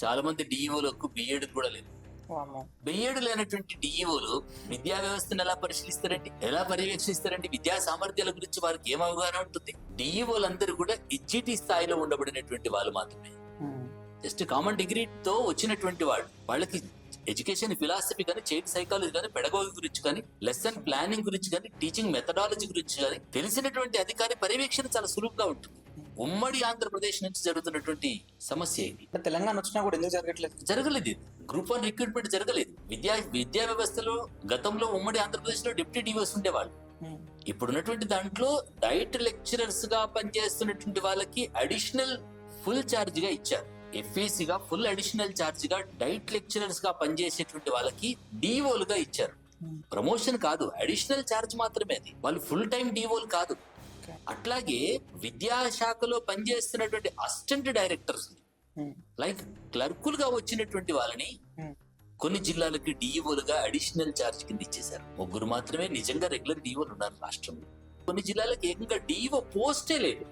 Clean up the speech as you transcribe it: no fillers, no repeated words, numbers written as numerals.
చాలా మంది డిఈఓలకు బిఎడ్ కూడా లేదు. బిఎడ్ లేనటువంటి డిఈఓలు విద్యా వ్యవస్థను ఎలా పరిశీలిస్తారండి, ఎలా పర్యవేక్షిస్తారండి? విద్యా సామర్థ్యాల గురించి వారికి ఏం అవగాహన ఉంటుంది? డిఈఓలందరూ కూడా ఎడ్జిటి స్థాయిలో ఉండబడినటువంటి వాళ్ళు మాత్రమే. జస్ట్ కామన్ డిగ్రీతో వచ్చినటువంటి వాళ్ళకి ఎడ్యుకేషన్ ఫిలాసఫీ కానీ, చైల్డ్ సైకాలజీ కానీ, పెడగోగి గురించి కానీ, లెసన్ ప్లానింగ్ గురించి కానీ, టీచింగ్ మెథడాలజీ గురించి కానీ తెలిసినటువంటి అధికారి పర్యవేక్షణ చాలా సులువుగా ఉంటుంది. ఉమ్మడి ఆంధ్రప్రదేశ్ నుంచి జరుగుతున్నటువంటి సమస్య ఇది. తెలంగాణ వచ్చినా కూడా ఎందుకు జరగలేదు. గ్రూప్ 1 రిక్రూట్మెంట్ జరగలేదు. విద్యా వ్యవస్థలో గతంలో ఉమ్మడి ఆంధ్రప్రదేశ్ లో డిప్యూటీ డివోస్ ఉండేవాళ్ళు. ఇప్పుడున్నటువంటి దాంట్లో డైట్ లెక్చరర్స్ గా పనిచేస్తున్నటువంటి వాళ్ళకి అడిషనల్ ఫుల్ ఛార్జ్ గా ఇచ్చారు. ఎఫ్ఏసి గా ఫుల్ అడిషనల్ ఛార్జ్ గా డైట్ లెక్చరర్స్ గా పనిచేసేటువంటి వాళ్ళకి డిఓలు గా ఇచ్చారు. ప్రమోషన్ కాదు, అడిషనల్ ఛార్జ్ మాత్రమే. అది వాళ్ళు ఫుల్ టైం డిఓలు కాదు. అట్లాగే విద్యాశాఖలో పనిచేస్తున్నటువంటి అసిస్టెంట్ డైరెక్టర్స్ లైక్ క్లర్కులుగా వచ్చినటువంటి వాళ్ళని కొన్ని జిల్లాలకి డిఈఓలుగా అడిషనల్ ఛార్జ్ కింద ఇచ్చేశారు. 3 మాత్రమే నిజంగా రెగ్యులర్ డిఈఓలు ఉన్నారు రాష్ట్రంలో. కొన్ని జిల్లాలకు ఏకంగా డిఈఓ పోస్టే లేదు.